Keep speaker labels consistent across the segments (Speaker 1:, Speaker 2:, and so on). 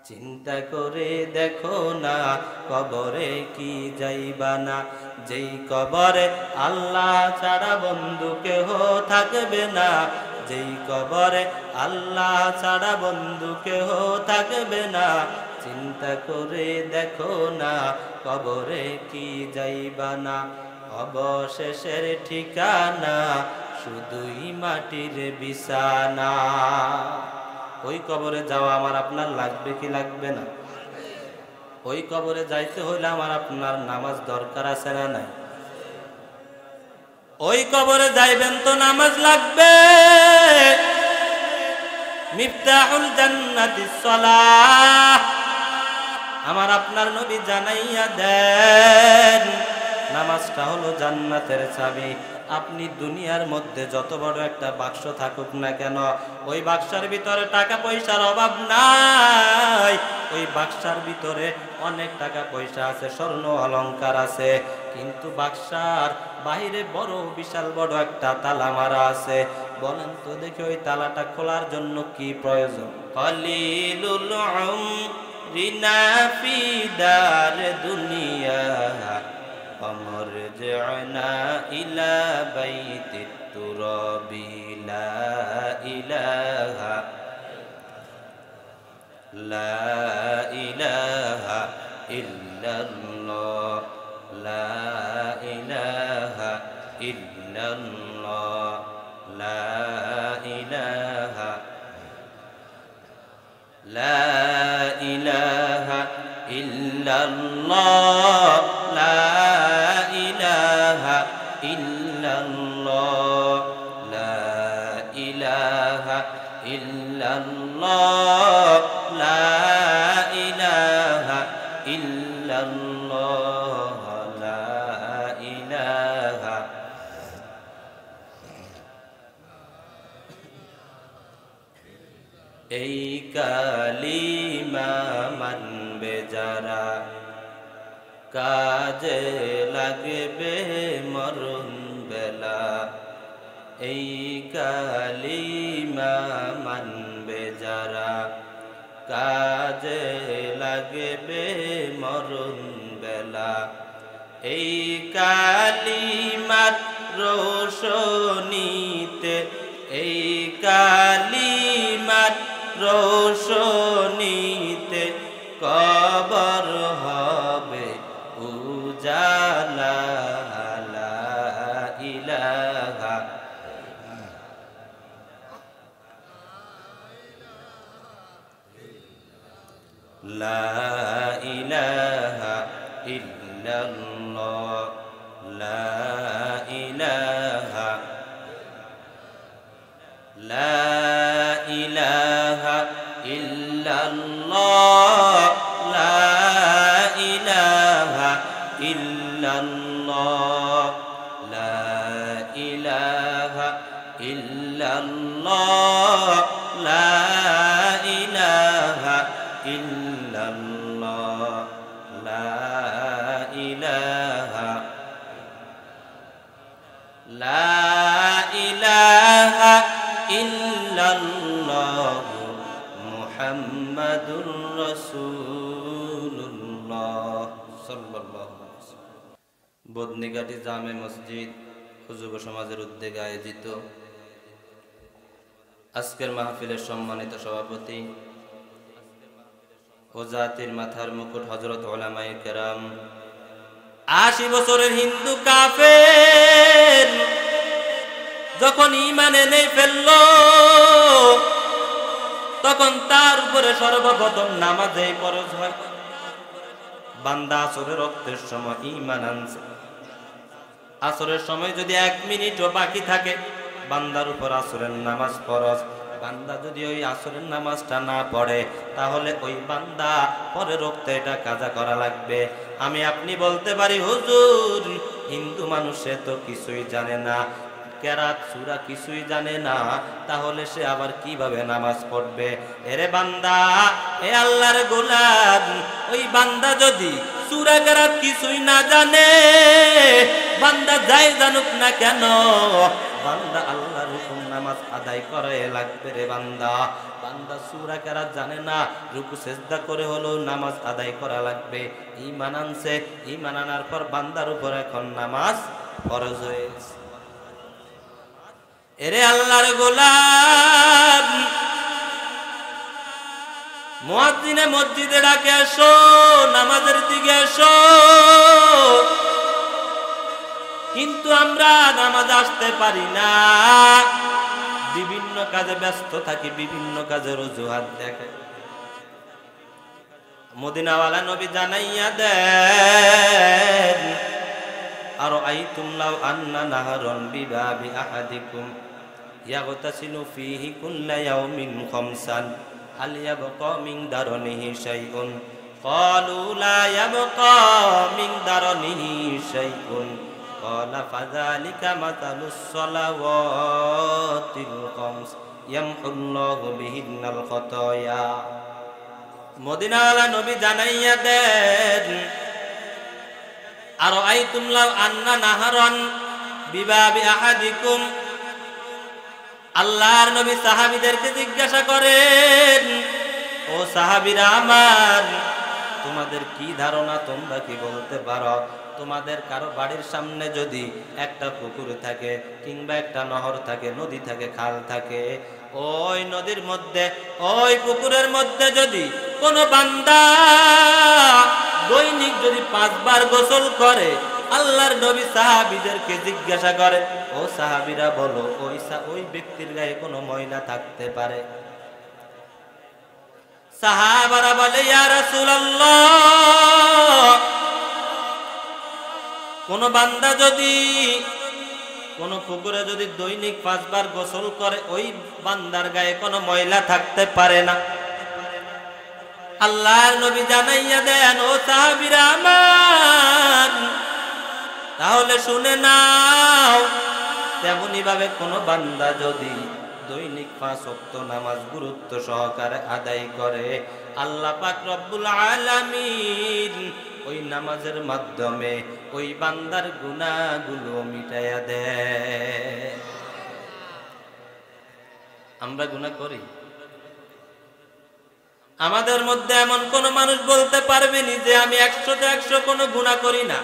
Speaker 1: চিন্তা করে দেখো না কবরে কি যাইবা না, যেই কবরে আল্লাহ ছাড়া বন্ধু কেহ থাকবে না, যেই কবরে আল্লাহ ছাড়া বন্ধু কেহ থাকবে না। চিন্তা করে দেখো না কবরে কি যাইবা না, অবশেষের ঠিকানা শুধুই মাটির বিছানা। ওই কবরে যাওয়া আমার আপনার লাগবে কি লাগবে না? ওই কবরে যাইতে হইলে আমার আপনার নামাজ দরকার আছে না নাই? ওই কবরে যাইবেন তো নামাজ লাগবে। মিফতাহুল জান্নাতিস সালাহ, আমার আপনার নবী জানাইয়া দেন নামাজটা হলো জান্নাতের চাবি। আপনি দুনিয়ার মধ্যে যত বড় একটা বাক্স থাকুক না কেন, ওই বাক্সের ভিতরে টাকা পয়সার অভাব নাই। ওই বাক্সের ভিতরে অনেক টাকা পয়সা আছে, স্বর্ণ অলংকার আছে, কিন্তু বাক্সার বাইরে বড় বিশাল বড় একটা তালা মারা আছে। বলেন তো দেখি ওই তালাটা খোলার জন্য কি প্রয়োজন? কলিলুল উমরিনা ফি দার দুনিয়া অমরজি'না ইলা বাইতিত তুরাবি লা ইলাহা ইল্লাল্লাহ লা ইলাহা ইল্লাল্লাহ লা ইলাহা ইল্লাল্লাহ লা ইলাহা ইল্লাল্লাহ লা ইলাহা ইল্লাল্লাহ লা ইলাহা ইল্লাল্লাহ লা ইলাহা। এই কালিমা মানবে যারা, কাজে লাগবে মরণ বেলা। এই কালিমা মানবে যারা, কাজে লাগবে মরণ বেলা। এই কালিমার রোশনীতে, এই কালিমার রোশনীতে কবর হবে উজালা। লা ইলাহা লা ইলাহা ইল্লাল্লাহ লা ইলাহা লা ইলাহা ইল্লাল্লাহ লা ইলাহা ইল্লাল্লাহ লা ইলাহা ইল্লাল্লাহ লা ইলাহা ইল্লাল্লাহ লা ইলাহা লা ইলাহা ইল্লাল্লাহ মুহাম্মাদুর রাসূলুল্লাহ সাল্লাল্লাহু আলাইহি ওয়াসাল্লাম। বদনিঘাটি জামে মসজিদ যুব সমাজের উদ্যোগে আয়োজিত আজকের মাহফিলের সম্মানিত সভাপতি ও জাতির মাথার মুকুট হযরত উলামায়ে কেরাম, ৮০ বছরের হিন্দু কাফের যখন ঈমান এনে ফেলল, তখন তার উপরে সর্বপ্রথম নামাজেই ফরজ হয়। বান্দা আসরের রক্তের সময় ঈমান আনছে, আসরের সময় যদি ১ মিনিটও বাকি থাকে, বান্দার উপর আসরের নামাজ ফরজ। বান্দা যদি ওই আসরের নামাজটা না পড়ে, তাহলে ওই বান্দা পরে রক্তে এটা কাজা করা লাগবে। আমি আপনি বলতে পারি, হুজুর হিন্দু মানুষে তো কিছুই জানে না, কেরাত সূরা কিছুই জানে না, তাহলে সে আবার কিভাবে নামাজ পড়বে? এরে বান্দা, এ আল্লাহর গোলাম, ওই বান্দা যদি সূরা কেরাত কিছুই না জানে, বান্দা যাই জানুক না কেন, বান্দা আল্লাহর হুকুম নামাজ আদায় করে লাগবে রে বান্দা। বান্দা সূরা কেরাত জানে না, রুকু সিজদা করে হলো নামাজ আদায় করা লাগবে। ঈমান আনছে, ঈমান আনার পর বান্দার উপর এখন নামাজ ফরজ হয়েছে। এরে আল্লাহর গোলাম, মুয়াজ্জিনে মসজিদে ডাকে আসো, নামাজের দিকে আসো, কিন্তু আমরা নামাজ আসতে পারি না, বিভিন্ন কাজে ব্যস্ত থাকি, বিভিন্ন কাজের অজুহাত দেখে। মদিনাওয়ালা নবী জানাইয়া দেন, আরাআইতুম লাউ আন্না নাহারান বিবাবি আহাদিকুম ইয়াগতাসিলু ফীহি কুল্লা ইয়াউমিন খামসান হাল ইয়াবকা মিন দারনিহি শাইউন ক্বালু লা ইয়াবকা মিন দারনিহি শাইউন ক্বালা ফাযালিকা মাতালুস সালাওয়াতিল খামস ইয়ামহুল্লাহু বিহিন্নাল খাতায়া। মদিনাওয়ালা নবী জানাইয়া দেন, আরাআইতুম লাউ আন্না নাহারান বিবাবি আহাদিকুম, আল্লাহর নবী সাহাবীদেরকে জিজ্ঞাসা করেন, ও সাহাবীরা আমার, তোমাদের কি ধারণা, তোমরা কি বলতে পারো, তোমাদের কারো বাড়ির সামনে যদি একটা পুকুর থাকে কিংবা একটা নহর থাকে, নদী থাকে, খাল থাকে, ওই নদীর মধ্যে, ওই পুকুরের মধ্যে যদি কোনো বান্দা দৈনিক যদি 5 বার গোসল করে, আল্লাহর নবী সাহাবীদেরকে জিজ্ঞাসা করে, ও সাহাবীরা বলো, ওই ব্যক্তির গায়ে কোনো ময়লা থাকতে পারে? সাহাবারা বলে, ইয়া রাসূলুল্লাহ, কোন বান্দা যদি কোন পুকুরে যদি দৈনিক 5 বার গোসল করে, ওই বান্দার গায়ে কোনো ময়লা থাকতে পারে না। আল্লাহর নবী জানাইয়া দেন, ও সাহাবীরা আমার, তাহলে শুনে নাও, তেমনি ভাবে কোন বান্দা যদি দৈনিক 5 ওয়াক্ত নামাজ গুরুত্ব সহকারে আদায় করে, আল্লাহ পাক রব্বুল আলামিন ওই নামাজের মাধ্যমে ওই বান্দার গুনাহগুলো মিটাইয়া দেয়। আমরা গুনাহ করি? আমাদের মধ্যে এমন কোন মানুষ বলতে পারবেনি যে আমি 100তে 100 কোনো গুনাহ করি না?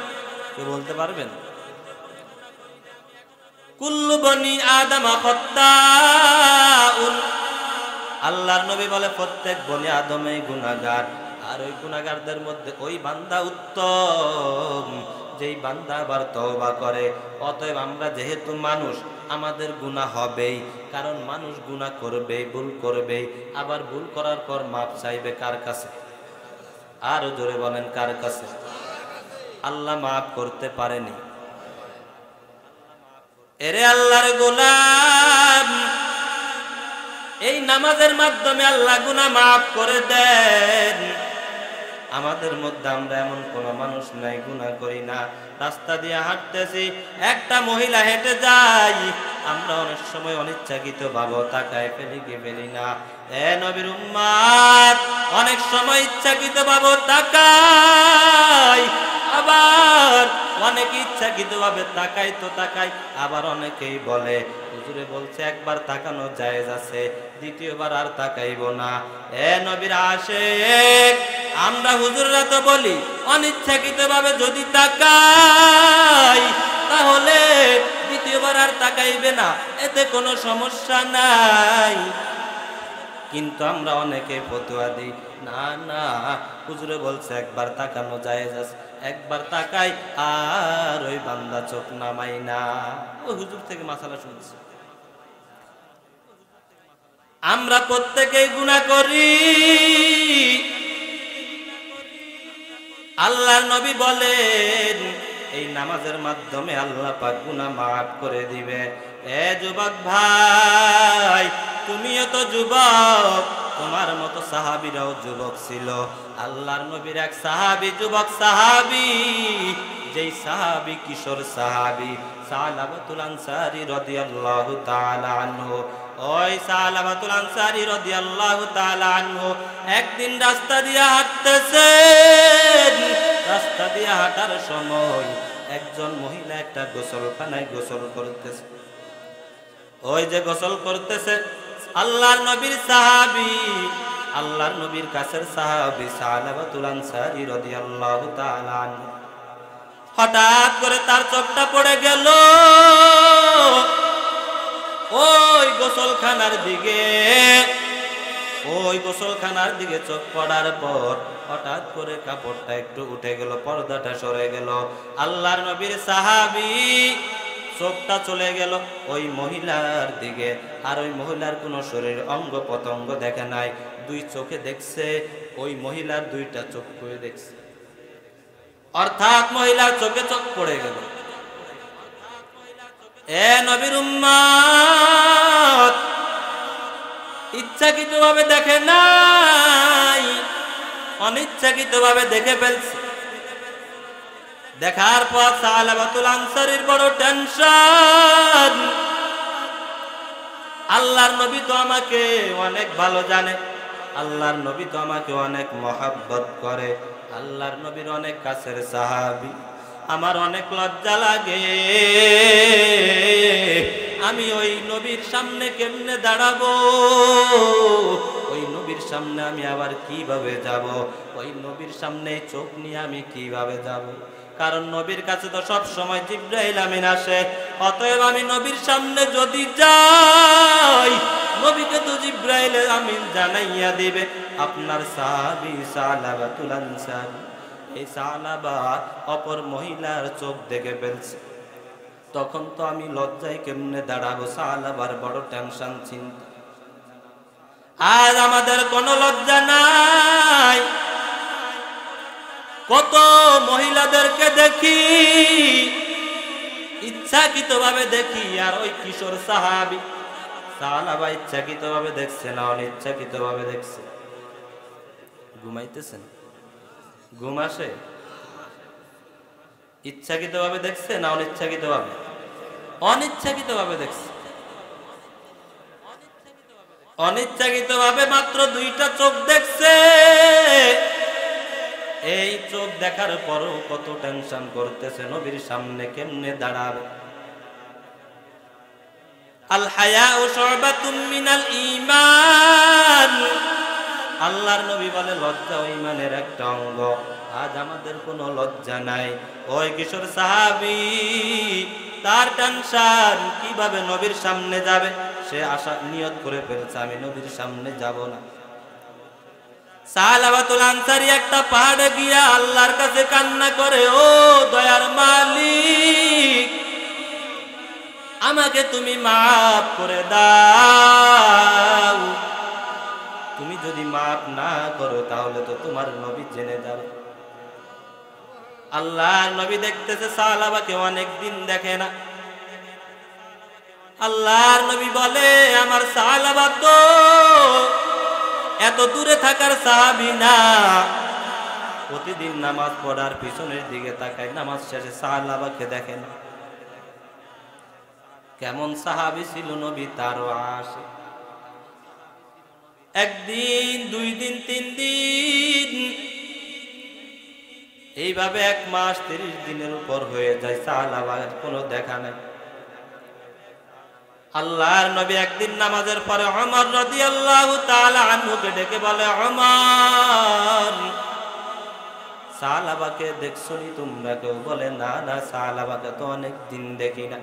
Speaker 1: কেউ বলতে পারবেন? কুল্লু বনি আদম খাত্তাউন, আল্লাহর নবী বলে প্রত্যেক বনি আদমই গুনাহগার, আর ওই গুনাহগারদের মধ্যে ওই বান্দা উত্তম যেই বান্দা আবার তওবা করে। অতএব আমরা যেহেতু মানুষ, আমাদের গুনাহ হবেই, কারণ মানুষ গুনাহ করবে, ভুল করবে, আবার ভুল করার পর মাপ চাইবে কার কাছে? আরো জোরে বলেন, কার কাছে? আল্লাহ মাফ করতে পারেনি। এরে আল্লাহর গোলাম, এই নামাজের মাধ্যমে আল্লাহ গুনাহ মাফ করে দেন। আমাদের মধ্যে আমরা এমন কোন মানুষ নাই গুনাহ করি না। রাস্তা দিয়ে হাঁটতেছি, একটা মহিলা হেঁটে যায়, আমরা অনেক সময় অনিচ্ছাকৃত ভাবে তাকায় ফেলি কি ফেলি না? এ নবীর উম্মত, অনেক সময় ইচ্ছাকৃত ভাবে তাকায়, আবার অনেকে ইচ্ছাকৃত ভাবে তাকাই তো তাকাই, আবার অনেকেই বলে হুজুরে বলছে একবার তাকানো জায়েজ আছে, দ্বিতীয়বার আর তাকাইব না। এ নবীর আশিক, আমরা হুজুররা তো বলি অনিচ্ছাকৃত ভাবে যদি তাকাই তাহলে দ্বিতীয়বার আর তাকাইবে না, এতে কোনো সমস্যা নাই। কিন্তু আমরা অনেকে ফতোয়া দিই, না না, হুজুরে বলছে একবার তাকানো জায়েজ আছে, একবার তাকাই আর ওই বান্দা চোখ নামাই না। ও হুজুর থেকে মাসালা শুনছি। আমরা প্রত্যেকেই গুনাহ করি। আল্লাহর নবী বলেন এই নামাজের মাধ্যমে আল্লাহ পাক গুনাহ মাফ করে দিবে। এ যুবক ভাই, তুমিও তো যুবক, তোমার মতো সাহাবীরাও যুবক ছিল। আল্লাহর নবীর এক সাহাবী, যুবক সাহাবী, যেই সাহাবী কিশোর সাহাবী সালাবাতুল আনসারী রাদিয়াল্লাহু তাআলা আনহু। ওই সালাবাতুল আনসারী রাদিয়াল্লাহু তাআলা আনহু একদিন রাস্তা দিয়ে হাঁটতেছেন। রাস্তা দিয়ে হাঁটার সময় একজন মহিলা একটা গোসলখানায় গোসল করতেছে। ওই যে গোসল করতেছে, আল্লাহর নবীর সাহাবী, আল্লাহর নবীর কাছের সাহাবী সালাবাতুল আনসারী রাদিয়াল্লাহু তাআলা আনহু, হঠাৎ করে তার চোখটা পড়ে গেল ওই গোসলখানার দিকে। ওই গোসলখানার দিকে চোখ পড়ার পর হঠাৎ করে কাপড়টা একটু উঠে গেল, পর্দাটা সরে গেল। আল্লাহর নবীর সাহাবী চোখটা চলে গেল ওই মহিলার দিকে, আর ওই মহিলার কোনো শরীর অঙ্গ প্রত্যঙ্গ দেখে নাই, দুই চোখে দেখছে, ওই মহিলার দুইটা চোখ করে দেখছে, অর্থাৎ মহিলার চোখে চোখ পড়ে গেল। এ নবীর উম্মত, ইচ্ছাকৃতভাবে দেখে নাই, অনিচ্ছাকৃতভাবে দেখে ফেলছে। দেখার পর সালাবাতুল আনসারীর বড় টেনশন। আল্লাহর নবী তো আমাকে অনেক ভালো জানে, আল্লাহর নবী তো আমাকে অনেক মহব্বত করে, আল্লাহর নবীর অনেক কাছের সাহাবী, আমার অনেক লজ্জা লাগে, আমি ওই নবীর সামনে কেমনে দাঁড়াবো, ওই নবীর সামনে আমি আবার কিভাবে যাব, ওই নবীর সামনে চোখ নিয়ে আমি কিভাবে যাব, কারণ নবীর কাছে তো সব সময় জিবরাইল আমিন আসে। অতএব আমি নবীর সামনে যদি যাই, নবীকে তো জিবরাইল আমিন জানাইয়া দিবে আপনার সাহাবী সালাবাতুল আনসারী। এই সালাবা অপর মহিলার চোখ দেখে ফেলছে, তখন তো আমি লজ্জায় কেমনে দাঁড়াবো, সালাবার বড় টেনশন, চিন্তা। আজ আমাদের কোনো লজ্জা নাই, কত মহিলাদেরকে দেখি, ইচ্ছাকৃতভাবে দেখি, আর ওই কিশোর সাহাবী সাহাবা ইচ্ছাকৃতভাবে দেখছে না অনিচ্ছাকৃতভাবে দেখছে? ঘুমাইতেছেন, ঘুম আসে? ইচ্ছাকৃতভাবে দেখছে না অনিচ্ছাকৃতভাবে? অনিচ্ছাকৃতভাবে দেখছে। অনিচ্ছাকৃতভাবে মাত্র দুইটা চোখ দেখছে। এই চোখ দেখার পরও কত টেনশন করতেছে, নবীর সামনে কেমনে দাঁড়াবে। আল হায়াউ শুবাতুম মিনাল ঈমান, আল্লাহর নবী বলে লজ্জা ঈমানের একটা অঙ্গ। আজ আমাদের কোনো লজ্জা নাই। ওই কিশোর সাহাবী, তার টেনশন কিভাবে নবীর সামনে যাবে, সে আশা নিয়ত করে ফেলছে আমি নবীর সামনে যাব না। সালাবাতুল আনসারী একটা পাহাড়ে গিয়া আল্লাহর কাছে কান্না করে, ও দয়ার মালিক, আমাকে তুমি মাফ করে দাও, তুমি যদি মাফ না করো তাহলে তো তোমার নবী জেনে যাবে। আল্লাহর নবী দেখতেছে সাহাবাকে অনেক দিন দেখে না। আল্লাহর নবী বলে, আমার সাহাবা তো এত দূরে থাকার সাহাবী না, প্রতিদিন নামাজ পড়ার পিছনের দিকে তাকায়, নামাজ শেষে সাহাবাকে দেখে না। কেমন সাহাবী ছিল নবী তারও আসে। একদিন, দুই দিন, তিন দিন, এইভাবে 1 মাস 30 দিনের উপর হয়ে যায়, সাহাবার কোনো দেখা নাই। আল্লাহর নবী একদিন নামাজের পরে ওমর রাদিয়াল্লাহু তাআলা আনহুকে ডেকে বলে, ওমর, সাহাবাকে দেখছনি তোমরা কেউ? বলে, না না, সাহাবাকে তো অনেক দিন দেখি না।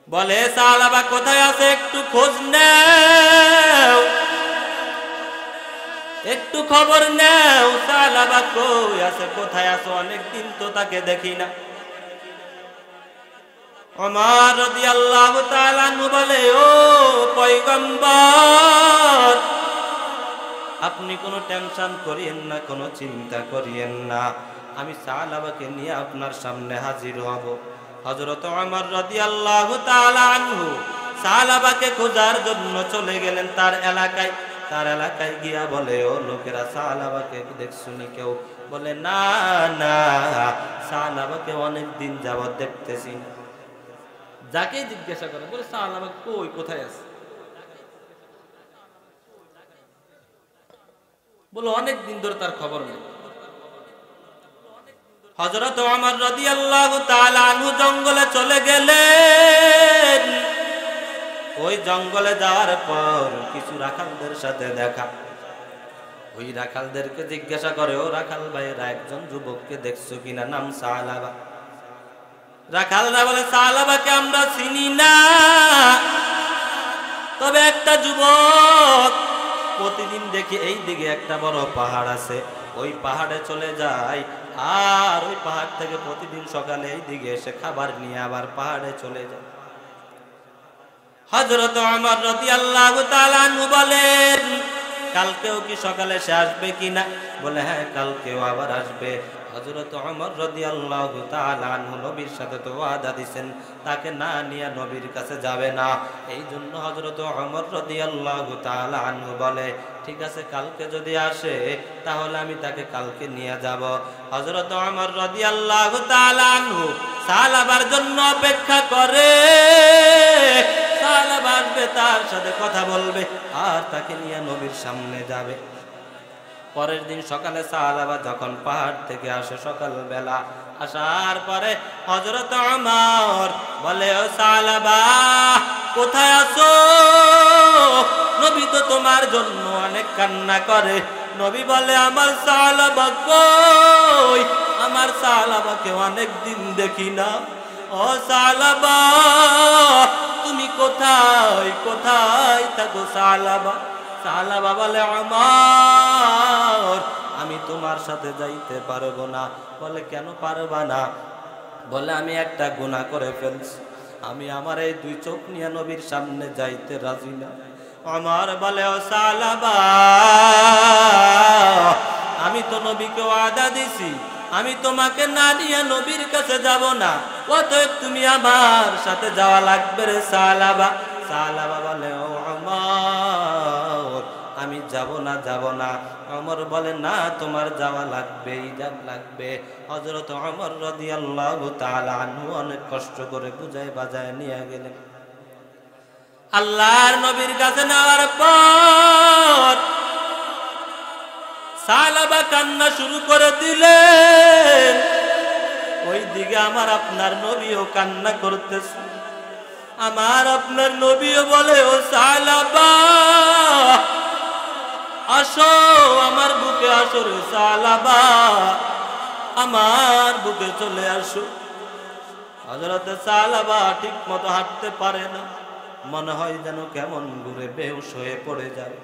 Speaker 1: বলে, সাহাবা কোথায় আছে একটু খোঁজ নাও, একটু খবর নাও, সাহাবা কই আছে, কোথায় আছে, অনেক দিন তো তাকে দেখি না। ওমর রাদিয়াল্লাহু তাআলা আনহু বলে, ও পয়গম্বর, আপনি কোনো টেনশন করিয়েন না, কোনো চিন্তা করিয়েন না, আমি সাহাবাকে নিয়ে আপনার সামনে হাজির হব। হযরত ওমর রাদিয়াল্লাহু তাআলা আনহু সাহাবাকে খোঁজার জন্য চলে গেলেন তার এলাকায়। তার এলাকায় গিয়া বলে, ও লোকেরা, সাহাবাকে দেখছনি কেউ? বলে, না না, সাহাবাকে অনেক দিন যাবত দেখতেছি না। যাকে জিজ্ঞাসা করে, বলে, সাহাবা কই, কোথায় আছে? বলে, অনেক দিন ধরে তার খবর নেই। হযরত ওমর রাদিয়াল্লাহু তাআলা আনহু জঙ্গলে চলে গেলেন। ওই জঙ্গলে যাওয়ার পর কিছু রাখালদের সাথে দেখা। ওই রাখালদেরকে জিজ্ঞাসা করে, ও রাখাল ভাইরা, একজন যুবককে দেখছো কিনা, নাম সালাবা। রাখালরা বলে, সালাবাকে আমরা চিনি না, তবে একটা যুবক প্রতিদিন দেখি এই দিকে একটা বড় পাহাড় আছে, ওই পাহাড়ে চলে যায়, আর ওই পাহাড় থেকে প্রতিদিন সকালে এই দিকে এসে খাবার নিয়ে আবার পাহাড়ে চলে যায়। হযরত ওমর রাদিয়াল্লাহু তাআলা আনহু বলেন, কালকেও কি সকালে সে আসবে কিনা? বলে, হ্যাঁ, কালকেও আবার আসবে। হযরত ওমর রাদিয়াল্লাহু তাআলা আনহু নবীর সাথে তো ওয়াদা দিবেন, তাকে না নিয়ে নবীর কাছে যাবে না। এই জন্য হযরত ওমর রাদিয়াল্লাহু তাআলা আনহু বলে, ঠিক আছে, কালকে যদি আসে তাহলে আমি তাকে কালকে নিয়ে যাব। হযরত ওমর রাদিয়াল্লাহু তাআলা আনহু সালাবার জন্য অপেক্ষা করে। সালাবা আসবে, তার সাথে কথা বলবে, আর তাকে নিয়ে নবীর সামনে যাবে। পরের দিন সকালে সালাবা যখন পাহাড় থেকে আসে সকালবেলা, আসার পরে হযরত ওমর বলে, ও সালাবা, কোথায় আছো? নবী তো তোমার জন্য অনেক কান্না করে। নবী বলে, আমার সালাবা কই? আমার সালাবাকে অনেক দিন দেখি না। ও সালাবা, তুমি কোথায় কোথায় থাকো সালাবা? সালাবা বলে, ওমর, আমি তোমার সাথে যাইতে পারবো না। বলে, কেন পারবা না? বলে, আমি একটা গুনাহ করে ফেলছি, আমি আমার এই দুই চোখ নিয়ে নবীর সামনে যাইতে রাজি না। ওমর বলে, ও সালাবা, আমি তো নবীকে ওয়াদা দিছি, আমি তোমাকে না নিয়ে নবীর কাছে যাব না, অতএব তুমি আমার সাথে যাওয়া লাগবে রে সালাবা। সালাবা বলে, ও ওমর, আমি যাব না। ওমর বলে, না, তোমার যাওয়া লাগবেই, লাগবে। হযরত ওমর রাদিয়াল্লাহু তাআলা আনহু অনেক কষ্ট করে বুঝায় বাজায় নিয়ে গেলেন। আল্লাহর নবীর কাছে নেওয়ার পর সালাবা কান্না শুরু করে দিলেন। ওই দিকে আমার আপনার নবীও কান্না করতেছে। আমার আপনার নবীও বলে, ও সালাবা, আসো আমার বুকে, আসো রে সালাবা, আমার বুকে চলে আসো। হযরত সালাবা ঠিক মতো হাঁটতে পারে না, মনে হয় যেন কেমন ঘুরে বেহুশ হয়ে পড়ে যায়।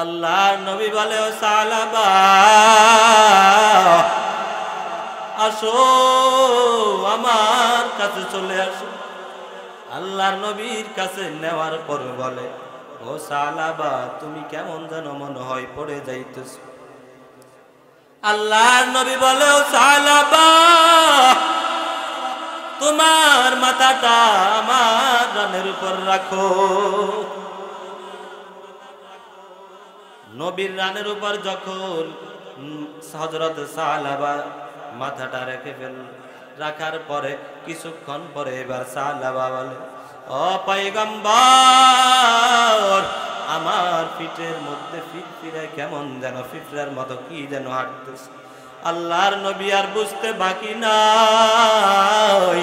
Speaker 1: আল্লাহর নবী বলে, ও সালাবা, আসো আমার কাছে চলে আসো। আল্লাহর নবীর কাছে নেওয়ার পর বলে, ও সালাবা, তুমি কেমন যেন মনে হয় পড়ে যাইতেছ। আল্লাহর নবী বলে, ও সালাবা, তোমার মাথাটা আমার রানের উপর রাখো। নবীর রানের উপর যখন হযরত সালাবা মাথাটা রেখে ফেল, রাখার পরে কিছুক্ষণ পরে এবার সালাবা বলে, ও পয়গম্বর, আমার পিঠের মধ্যে ফিরফিরে কেমন যেন ফিফরার মতো কি যেন হাঁটতেছে। আল্লাহর নবী আর বুঝতে বাকি নাই।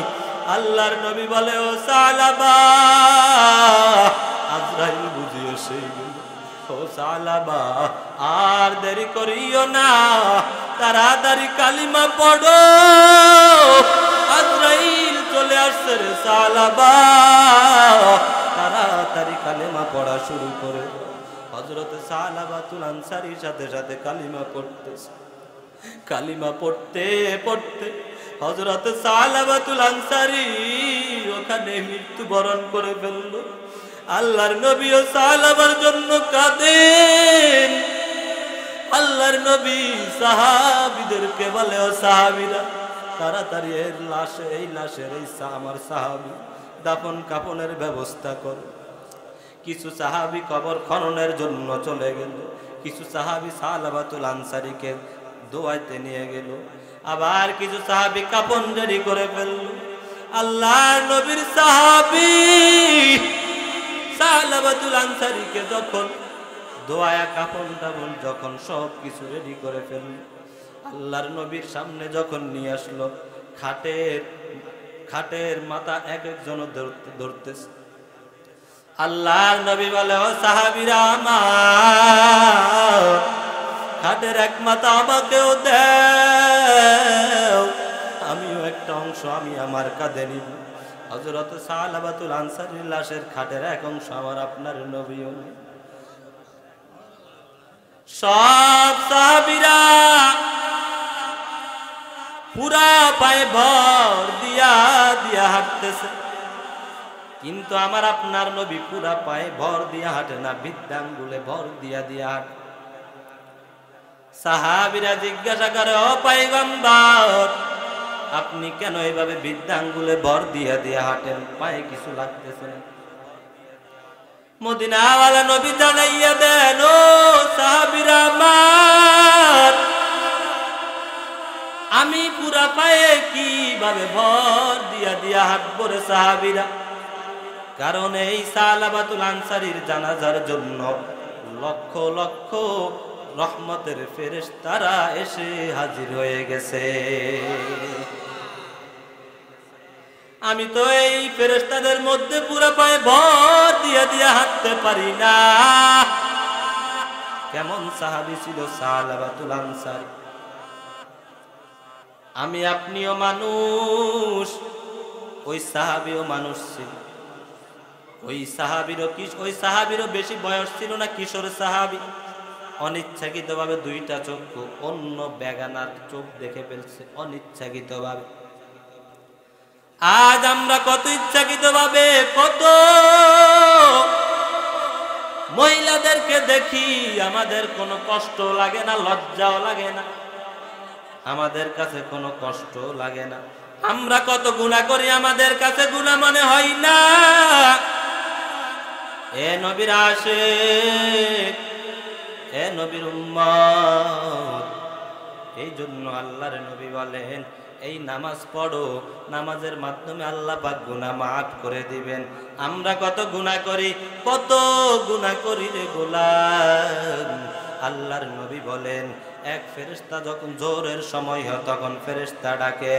Speaker 1: আল্লাহর নবী বলে, ও সালাবা, আজরাইল বুঝি এসে গেল। ও সালাবা, আর দেরি করিও না, তাড়াতাড়ি কালিমা পড়ো, আজরাইল চলে আসছে রে সালাবা, তাড়াতাড়ি কালিমা পড়া শুরু করে। হযরত সালাবাতুল আনসারীর সাথে সাথে কালিমা পড়তেছে। কালিমা পড়তে পড়তে হযরত সালাবাতুল আনসারী ওখানে মৃত্যুবরণ করে ফেলল। আল্লাহর নবী ও সালাবার জন্য কাঁদেন। আল্লাহর নবী সাহাবীদেরকে বলে, ও সাহাবীরা, তাড়াতাড়ি এই লাশের আমার সাহাবী দাফন কাফনের ব্যবস্থা করো। কিছু সাহাবী কবর খননের জন্য চলে গেল, কিছু সাহাবী সালাবাতুল আনসারীকে দোয়াইতে নিয়ে গেল, আবার কিছু সাহাবী কাফন রেডি করে ফেলল। আল্লাহর নবীর সাহাবী সালাবাতুল আনসারীকে যখন দোয়া কাফন টাফন যখন সব কিছু রেডি করে ফেলল, আল্লাহর নবীর সামনে যখন নিয়ে আসলো, খাটের মাথা এক একজন ধরতেছে। আল্লাহর নবী বলে, ও সাহাবীরা আমার, খাটের এক মাথা আমাকেও দাও, আমিও একটা অংশ আমি আমার কাঁধে নিব। হযরত সালাবাতুল আনসারীর লাশের খাটের এক অংশ আমার আপনার নবীও নেই। সব সাহাবীরা পুরা পায়ে ভর দিয়া দিয়া হাঁটতেছে, কিন্তু আমার আপনার নবী পুরা পায়ে ভর দিয়া হাঁটে না, বৃদ্ধাঙ্গুলে ভর দিয়া দিয়া হাঁটে। সাহাবীরা জিজ্ঞাসা করে, ও পয়গম্বর, আপনি কেন এইভাবে বৃদ্ধাঙ্গুলে ভর দিয়া দিয়া হাঁটেন, পায়ে কিছু লাগতেছে না? মদিনাওয়ালা নবী জানাইয়া দেন, ও সাহাবীরা আমার, আমি পুরা পায়ে কিভাবে ভর দিয়া দিয়া হাঁটবো রে সাহাবীরা? কারণ এই সালাবাতুল আনসারীর জানাজার জন্য লক্ষ লক্ষ রহমতের ফেরেশতারা এসে হাজির হয়ে গেছে। আমি তো এই ফেরেশতাদের মধ্যে পুরো পায়ে ভর দিয়া দিয়া হাঁটতে পারি না। কেমন সাহাবী ছিল সালাবাতুল আনসারী! আমি আপনিও মানুষ, ওই সাহাবীও মানুষ ছিল। ওই সাহাবীরও বেশি বয়স ছিল না, কিশোর সাহাবী। অনিচ্ছাকৃতভাবে দুইটা চক্ষু অন্য বেগানার চোখ দেখে ফেলছে, অনিচ্ছাকৃতভাবে। আজ আমরা কত ইচ্ছাকৃতভাবে কত মহিলাদেরকে দেখি, আমাদের কোনো কষ্ট লাগে না, লজ্জাও লাগে না, আমাদের কাছে কোনো কষ্ট লাগে না। আমরা কত গুনাহ করি, আমাদের কাছে গুনাহ মনে হয় না। এ নবীর আশিক, এ নবীর উম্মত, এই জন্য আল্লাহর নবী বলেন, এই নামাজ পড়ো, নামাজের মাধ্যমে আল্লাহ পাক গুনাহ মাফ করে দিবেন। আমরা কত গুনাহ করি, কত গুনাহ করি রে গোলাম। আল্লাহর নবী বলেন, এক ফেরেশতা যখন জোহরের সময় হয় তখন ফেরেশতা ডাকে,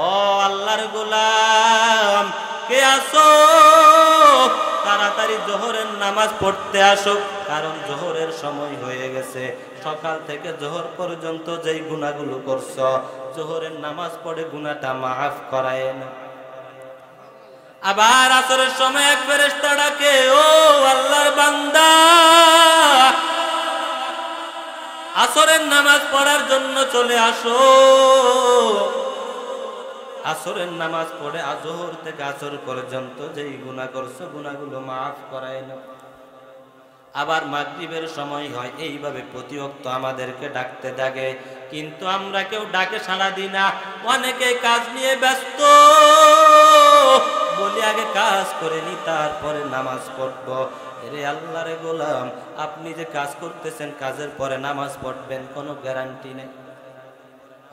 Speaker 1: ও আল্লাহর গোলাম, কে আসো, তাড়াতাড়ি জোহরের নামাজ পড়তে আসো, কারণ জোহরের সময় হয়ে গেছে। সকাল থেকে জোহর পর্যন্ত যেই গুনাহগুলো করছো, জোহরের নামাজ পড়ে গুনাহটা মাফ করায় না। আবার আসরের সময় এক ফেরেশতা ডাকে, ও আল্লাহর বান্দা, আসরের নামাজ পড়ার জন্য চলে আসো। আসরের নামাজ পড়ে জোহর থেকে আসর পর্যন্ত যেই গুনাহ করছো, গুনাহগুলো মাফ করায় না। আবার মাগরিবের সময় হয়, এইভাবে প্রতি ওয়াক্ত আমাদেরকে ডাকতে থাকে, কিন্তু আমরা কেউ ডাকে সাড়া দিই না। অনেকে কাজ নিয়ে ব্যস্ত, বলি আগে কাজ করে নি তারপরে নামাজ পড়বো। রে আল্লাহর গোলাম, আপনি যে কাজ করতেছেন, কাজের পরে নামাজ পড়বেন, কোনো গ্যারান্টি নেই।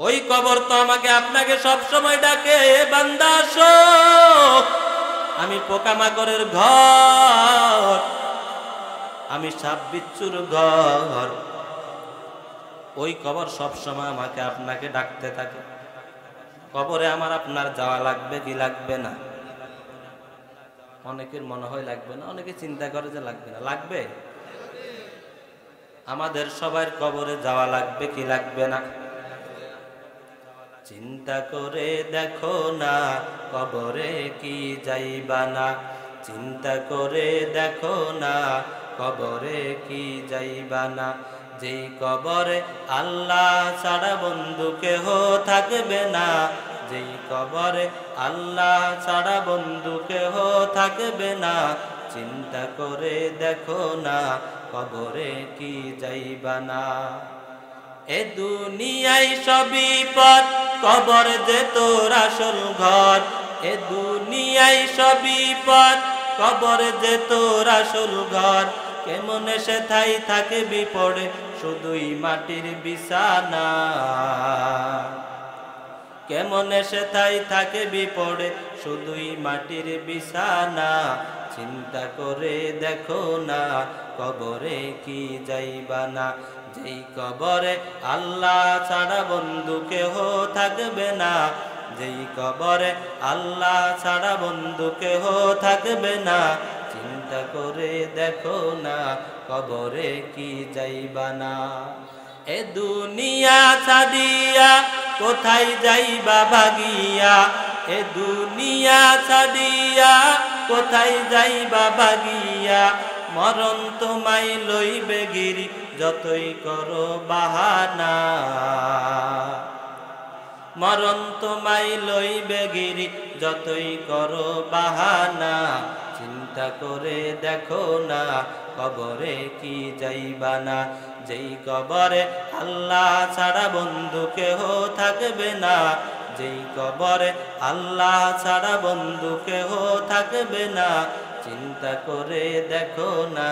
Speaker 1: ওই কবর তো আমাকে আপনাকে সব সময় ডাকে, এ বান্দা আসো, আমি পোকামাকড়ের ঘর, আমি সাপ বিচ্ছুর ঘর। ওই কবর সব সময় আমাকে আপনাকে ডাকতে থাকে। কবরে আমার আপনার যাওয়া লাগবে কি লাগবে না? অনেকের মনে হয় লাগবে না, অনেকে চিন্তা করে যে লাগবে না। লাগবে, আমাদের সবার কবরে যাওয়া লাগবে কি লাগবে না? চিন্তা করে দেখো না, কবরে কি যাইবা না? চিন্তা করে দেখো না, কবরে কি যাইবা না? যেই কবরে আল্লাহ ছাড়া বন্ধু কেহ থাকবে না, যেই কবরে আল্লাহ ছাড়া বন্ধু কেহ থাকবে না। চিন্তা করে দেখো না, কবরে কি যাইবা না? এ দুনিয়ায় সবই পথ, কবর যে তোর আসল ঘর। এ দুনিয়ায় সবই পথ, কবর যে তোর আসল ঘর। কেমন সে ঠাই থাকে বিপড়ে, শুধুই মাটির বিছানা। কেমন সে ঠাই থাকে বিপড়ে, শুধুই মাটির বিছানা। চিন্তা করে দেখো না, কবরে কি যাইবা না? যেই কবরে আল্লাহ ছাড়া বন্ধু কেহ থাকবে না, যেই কবরে আল্লাহ ছাড়া বন্ধু কেহ থাকবে না, চিন্তা করে দেখো না কবরে কি যাইবা না। এ দুনিয়া ছাড়িয়া কোথায় যাইবা ভাগিয়া, এ দুনিয়া ছাড়িয়া কোথায় যাইবা ভাগিয়া, মরণ তোমায় লইবে গিরি যতই করো বাহানা, মরণ তোমায় লইবে গিরি যতই করো বাহানা, চিন্তা করে দেখো না কবরে কি যাইবা না। যেই কবরে আল্লাহ ছাড়া বন্ধু কেহ থাকবে না, যেই কবরে আল্লাহ ছাড়া বন্ধু কেহ থাকবে না, চিন্তা করে দেখো না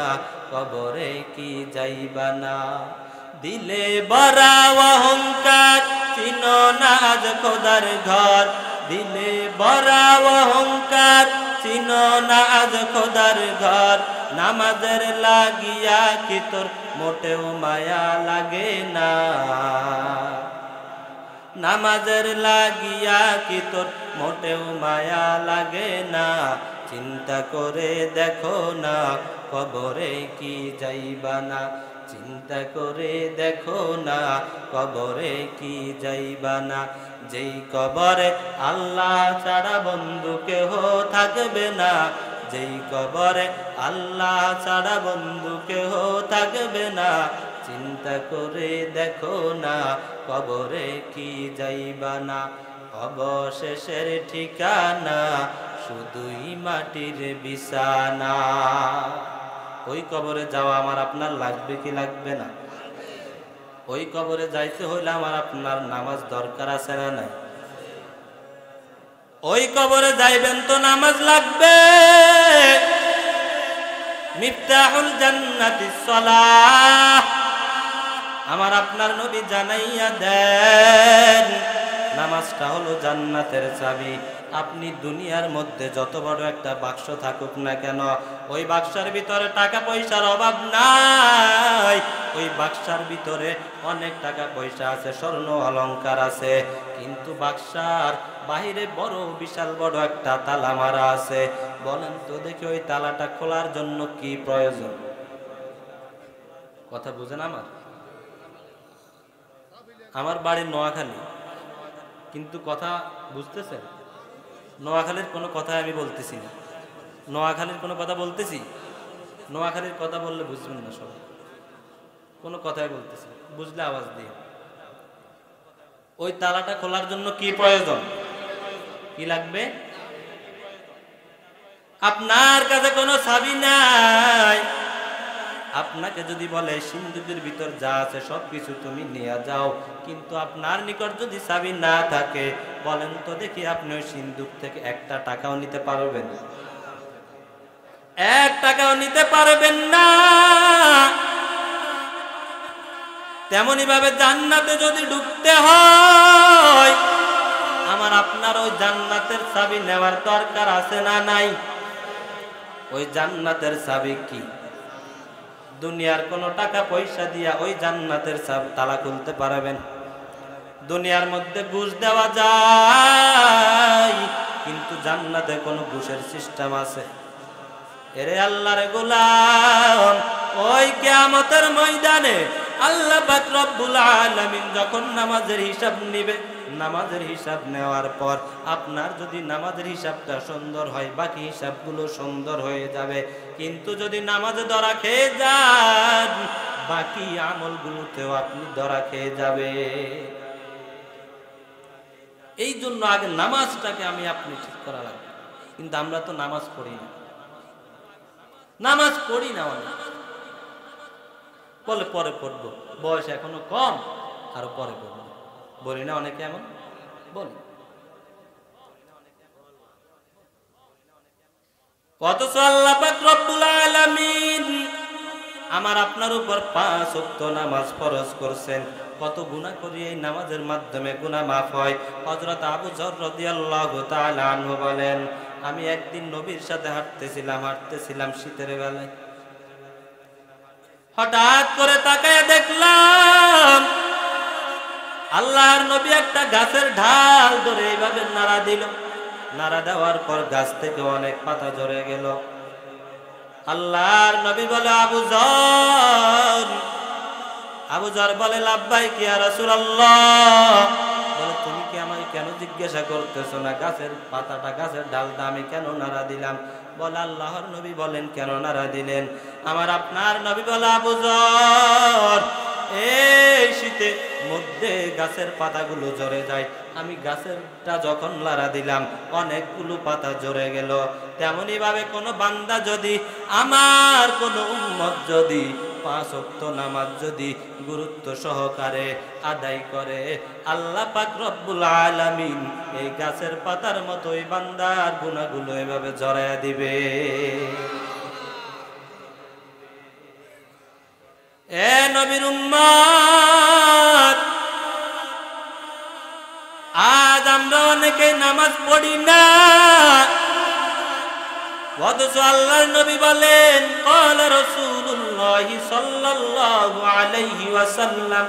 Speaker 1: কবরে কি যাইবা না। দিলে বড়া অহংকার চিনো না আজ খোদার ঘর, দিলে বড়া অহংকার চিনো না আজ খোদার ঘর, নামাজের লাগিয়া কি তোর মোটেও মায়া লাগে না, নামাজের লাগিয়া কি তোর মোটেও মায়া লাগে না, চিন্তা করে দেখো না কবরে কি যাইবা না, চিন্তা করে দেখো না কবরে কি যাইবা না। যেই কবরে আল্লাহ ছাড়া বন্ধু কেহ থাকবে না, যেই কবরে আল্লাহ ছাড়া বন্ধু কেহ থাকবে না, চিন্তা করে দেখো না কবরে কি যাইবা না। অবশেষের ঠিকানা শুধুই মাটির বিছানা। ওই কবরে যাওয়া আমার আপনার লাগবে কি লাগবে না? ওই কবরে যাইতে হইলে আমার আপনার নামাজ দরকার আছে না নাই? ওই কবরে যাইবেন তো নামাজ লাগবে। মিফতাহুল জান্নাতিস সালাহ, আমার আপনার নবী জানাইয়া দেন নামাজটা হলো জান্নাতের চাবি। আপনি দুনিয়ার মধ্যে যত বড় একটা বাক্স থাকুক না কেন, ওই বাক্সের ভিতরে টাকা পয়সার অভাব নাই, ওই বাক্সের ভিতরে অনেক টাকা পয়সা আছে, স্বর্ণ অলংকার আছে, কিন্তু বাক্সার বাহিরে বড় বিশাল বড় একটা তালা মারা আছে। বলেন তো দেখি ওই তালাটা খোলার জন্য কি প্রয়োজন? কথা বুঝেন? আমার বাড়ি নোয়াখালী, কিন্তু কথা বুঝতেছেন? নোয়াখালীর কোনো কথা আমি বলতেছি না, নোয়াখালীর কোনো কথা বলতেছি, নোয়াখালীর কথা বললে বুঝবেন না সবাই, কোনো কথাই বলতেছি, বুঝলে আওয়াজ দিয়ে। ওই তালাটা খোলার জন্য কি প্রয়োজন, কি লাগবে? আপনার কাছে কোনো চাবি নাই, আপনাকে যদি বলে সিন্ধুকের ভিতর যা আছে সবকিছু তুমি নিয়ে যাও, কিন্তু আপনার নিকট যদি চাবি না থাকে, বলেন তো দেখি আপনি ওই সিন্ধুক থেকে একটা টাকাও নিতে পারবেন? এক টাকাও নিতে পারবেন না। তেমনি ভাবে জান্নাতে যদি ঢুকতে হয়, আমার আপনার ওই জান্নাতের চাবি নেওয়ার দরকার আছে না নাই? ওই জান্নাতের চাবি কি? দুনিয়ার কোনো টাকা পয়সা দিয়া ওই জান্নাতের তালা খুলতে পারবেন? দুনিয়ার মধ্যে ঘুষ দেওয়া যায়, কিন্তু জান্নাতে কোনো ঘুষের সিস্টেম আছে? এরে আল্লাহর গোলাম, ওই কিয়ামতের ময়দানে আল্লাহ পাক রব্বুল আলামিন যখন নামাজের হিসাব নিবে, নামাজের হিসাব নেওয়ার পর আপনার যদি নামাজের হিসাবটা সুন্দর হয়, বাকি হিসাবগুলো সুন্দর হয়ে যাবে। কিন্তু যদি নামাজে ধরা খেয়ে যান, বাকি আমলগুলোতেও আপনি ধরা খেয়ে যাবে। এই জন্য আগে নামাজটাকে আমি আপনি ঠিক করা লাগবে। কিন্তু আমরা তো নামাজ পড়ি না, নামাজ পড়ি না, অনেক বলে পরে পড়বো, বয়স এখনো কম, আরো পরে পড়বো, বলি না অনেকে এমন বলি। অথচ আল্লাহ পাক রব্বুল আলামিন আমার আপনার উপর 5 ওয়াক্ত নামাজ ফরজ করছেন। কত গুনাহ করি এই নামাজের মাধ্যমে গুনাহ মাফ হয়। হযরত আবু যর রাদিয়াল্লাহু তাআলা আনহু বলেন, আমি একদিন নবীর সাথে হাঁটতেছিলাম শীতের বেলায়। হঠাৎ করে তাকায় দেখলাম আল্লাহর নবী একটা গাছের ঢাল ধরে এইভাবে নাড়া দিল। নাড়া দেওয়ার পর গাছ থেকে অনেক পাতা ঝরে গেল। আল্লাহর নবী বলে, আবু যর। আবু যর বলে, লাব্বাইক ইয়া রাসূলুল্লাহ। বলে, তুমি কি আমাকে কেন জিজ্ঞাসা করতেছো না গাছের পাতাটা, গাছের ডালটা আমি কেন নাড়া দিলাম? বলে, আল্লাহর নবী বলেন কেন নাড়া দিলেন? আমার আপনার নবী বলে, আবু যর, এই শীতে মধ্যে গাছের পাতাগুলো ঝরে যায়, আমি গাছেরটা যখন নাড়া দিলাম অনেকগুলো পাতা ঝরে গেল। তেমনি ভাবে কোনো বান্দা যদি, আমার কোনো উম্মত যদি 5 ওয়াক্ত নামাজ যদি গুরুত্ব সহকারে আদায় করে, আল্লাহ পাক রব্বুল আলামিন এই গাছের পাতার মতো এই বান্দার গুনাহগুলো এভাবে ঝরাইয়া দিবে। এ নবীর উম্মত, আজ আমরা অনেকে নামাজ পড়ি না, অথচ আল্লাহর নবী বলেন, ক্বালা রাসূলুল্লাহি সাল্লাল্লাহু আলাইহি ওয়াসাল্লাম,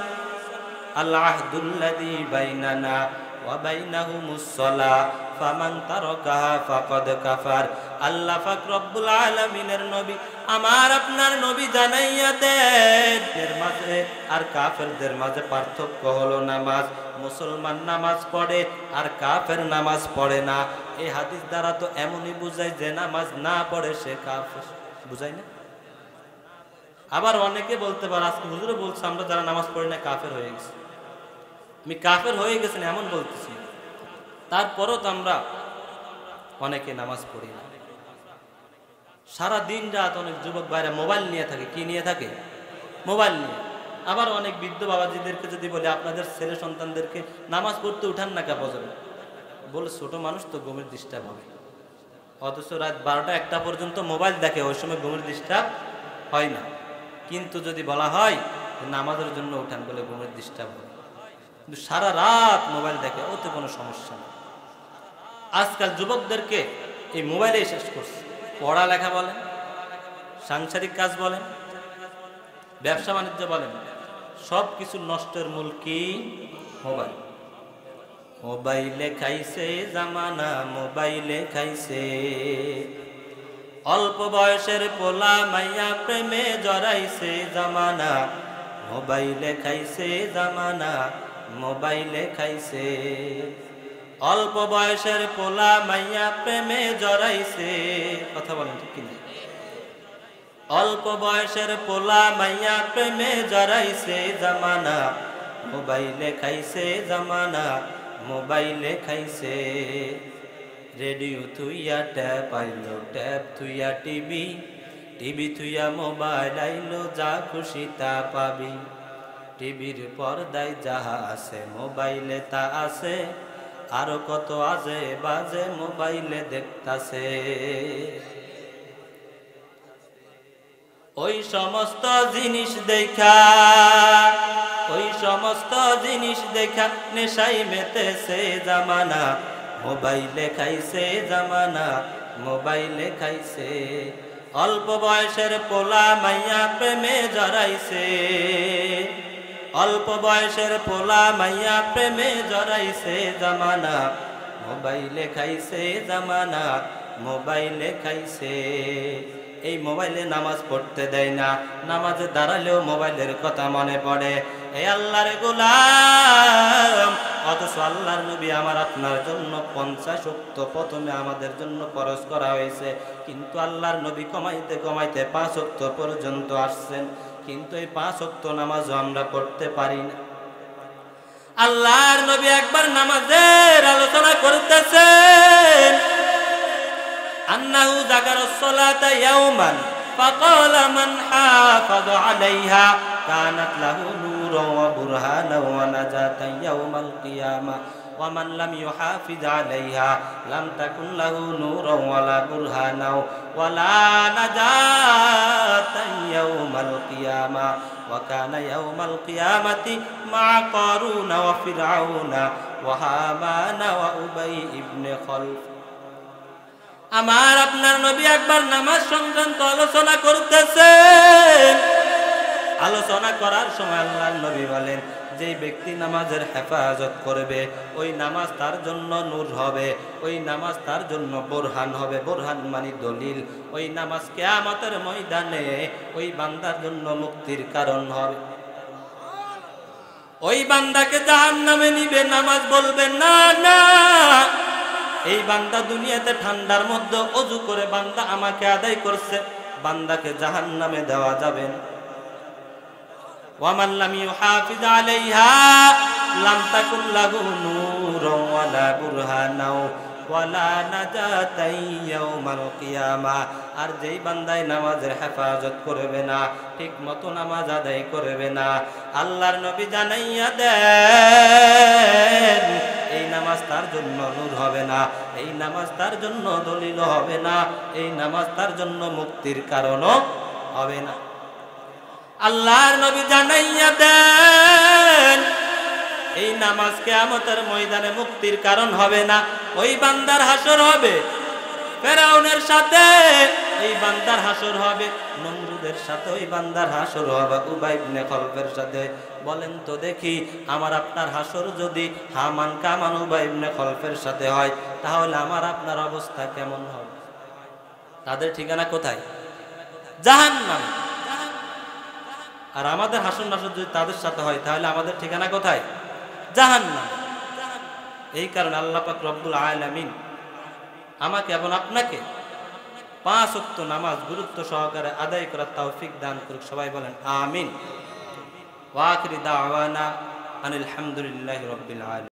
Speaker 1: আল আহদুল্লাযী বাইনানা ওয়া বাইনাহুমুস সালাহ ফামান তারাকাহা ফাকাদ কাফার। আল্লাহ পাক রব্বুল আলামিনের নবী, আমার আপনার নবী জানাইয়া দেন, এর মাঝে আর কাফেরদের মাঝে পার্থক্য হলো নামাজ। মুসলমান নামাজ পড়ে আর কাফের নামাজ পড়ে না। এই হাদিস দ্বারা তো এমনই বুঝায় যে নামাজ না পড়ে সে কাফের, বুঝায় না? আবার অনেকে বলতে পারে, আজকে হুজুরে বলছে আমরা যারা নামাজ পড়ি না কাফের হয়ে গেছে। আমি কাফের হয়ে গেছেন এমন বলতেছি, তারপরও তো আমরা অনেকে নামাজ পড়ি না। সারা দিন রাত অনেক যুবক ভাইরা মোবাইল নিয়ে থাকে। কি নিয়ে থাকে? মোবাইল নিয়ে। আবার অনেক বৃদ্ধ বাবাজিদেরকে যদি বলে, আপনাদের ছেলে সন্তানদেরকে নামাজ পড়তে উঠান না কেন? বলে, ছোট মানুষ তো ঘুমের ডিস্টার্ব হবে। অথচ রাত 12টা-1টা পর্যন্ত মোবাইল দেখে, ওই সময় ঘুমের ডিস্টার্ব হয় না। কিন্তু যদি বলা হয় নামাজের জন্য উঠান, বলে ঘুমের ডিস্টার্ব হবে। কিন্তু সারা রাত মোবাইল দেখে, ওতে কোনো সমস্যা নেই। আজকাল যুবকদেরকে এই মোবাইলে শেষ করছে। পড়ালেখা বলেন, সাংসারিক কাজ বলেন, ব্যবসা বাণিজ্য বলেন, সব কিছু নষ্টের মূল কি? মোবাইল। মোবাইলে খাইছে জামানা, মোবাইলে খাইছে। অল্প বয়সের পোলা মাইয়া প্রেমে জড়াইছে জামানা, মোবাইলে খাইছে জামানা, মোবাইলে খাইছে। অল্প বয়সের পোলা মাইয়া প্রেমে জড়াইছে। কথা বলেন ঠিক কিনা? অল্প বয়সের পোলা মাইয়া প্রেমে জড়াইছে জামানা, মোবাইলে খাইছে জামানা, মোবাইলে খাইছে। রেডিও থুইয়া ট্যাপ আইলো, ট্যাপ থুইয়া টিভি, টিভি থুইয়া মোবাইল আইলো, যা খুশি তা পাবি। টিভির পর্দায় যাহা আছে মোবাইলে তা আছে, আরো কত আজে বাজে মোবাইলে দেখতাছে। ওই সমস্ত জিনিস দেখা, ওই সমস্ত জিনিস দেখা নেশাই মেতেছে জামানা, মোবাইলে খাইছে জামানা, মোবাইলে খাইছে। অল্প বয়সের পোলা মাইয়া প্রেমে জড়াইছে, অল্প বয়সের পোলা মাইয়া প্রেমে জড়াইছে জামানা, মোবাইলে খাইছে জামানা, মোবাইলে খাইছে। এই মোবাইলে নামাজ পড়তে দেয় না, নামাজে দাঁড়ালেও মোবাইলের কথা মনে পড়ে। এই আল্লাহর গোলাম, অথচ আল্লাহর নবী আমার আপনার জন্য 50 ওয়াক্ত প্রথমে আমাদের জন্য ফরজ করা হয়েছে, কিন্তু আল্লাহর নবী কমাইতে কমাইতে 5 ওয়াক্ত পর্যন্ত আসছেন, কিন্তু এই 5 ওয়াক্ত নামাজও আমরা পড়তে পারি না। আল্লাহর নবী একবার নামাজের আলোচনা করতেছেন, আন্নাহু যাকারাস সালাতা ইয়াওমান ফাকালা মান হাফাযা আলাইহা কানাত লাহু নূরুন ওয়া বুরহানান ওয়া নাজাতান ইয়াওমাল কিয়ামা ওয়া মান লাম ইউহাফিজ আলাইহা লাম তাকুন লাহু নূরুন ওয়ালা বুরহানান ওয়ালা নাজাতান ইয়াওমাল কিয়ামা ওয়া কানা ইয়াওমাল কিয়ামাতি মা কারুনা ওয়া ফিরআউনা ওয়া হামানা ওয়া উবাই ইবনে খলফ। আমার আপনার নবী একবার নামাজ সংক্রান্ত আলোচনা করতেছেন, আলোচনা করার সময় আল্লাহর নবী বলেন, যেই ব্যক্তি নামাজের হেফাজত করবে ওই নামাজ তার জন্য নূর হবে, ওই নামাজ তার জন্য বোরহান হবে। বোরহান মানে দলিল। ওই নামাজ কিয়ামতের ময়দানে ওই বান্দার জন্য মুক্তির কারণ হবে। ওই বান্দাকে জাহান্নামে নিবে, নামাজ বলবে না না, এই বান্দা দুনিয়াতে ঠান্ডার মধ্যে ওযু করে বান্দা আমাকে আদায় করছে, বান্দাকে জাহান্নামে দেওয়া যাবে না। ওয়ামান লাম ইউহাফিজ আলাইহা লাম তাকুন লাহু নূরুন ওয়ালা বুরহানাও ওয়ালা নাজাতাই ইয়াউমাল কিয়ামাহ। আর যেই বান্দায় নামাজের হেফাজত করবে না, ঠিক মতো নামাজ আদায় করবে না, আল্লাহর নবী জানাইয়া দেন এই নামাজ তার জন্য নূর হবে না, এই নামাজ তার জন্য দলিল হবে না, এই নামাজ তার জন্য মুক্তির কারণও হবে না। আল্লাহর নবী জানাইয়া দেন এই নামাজ কিয়ামতের ময়দানে মুক্তির কারণ হবে না। ওই বান্দার হাসর হবে ফেরাউনের সাথে, এই বান্দার হাসর হবে নমরুদের সাথে, ওই বান্দার হাসর হবে উবাই ইবনে খলফের সাথে। বলেন তো দেখি, আমার আপনার হাসর যদি হামান কামান উবাই ইবনে খলফের সাথে হয়, তাহলে আমার আপনার অবস্থা কেমন হবে? তাদের ঠিকানা কোথায়? জাহান্নাম। আর আমাদের হাসর নাসর যদি তাদের সাথে হয়, তাহলে আমাদের ঠিকানা কোথায়? জাহান্নাম। এই কারণে আল্লাহ পাক রব্বুল আলামিন আমাকে এবং আপনাকে 5 ওয়াক্ত নামাজ গুরুত্ব সহকারে আদায় করার তৌফিক দান করুক। সবাই বলেন আমিন। ওয়া আখিরি দাওয়ানা আনিল হামদুলিল্লাহি রাব্বিল আলামিন।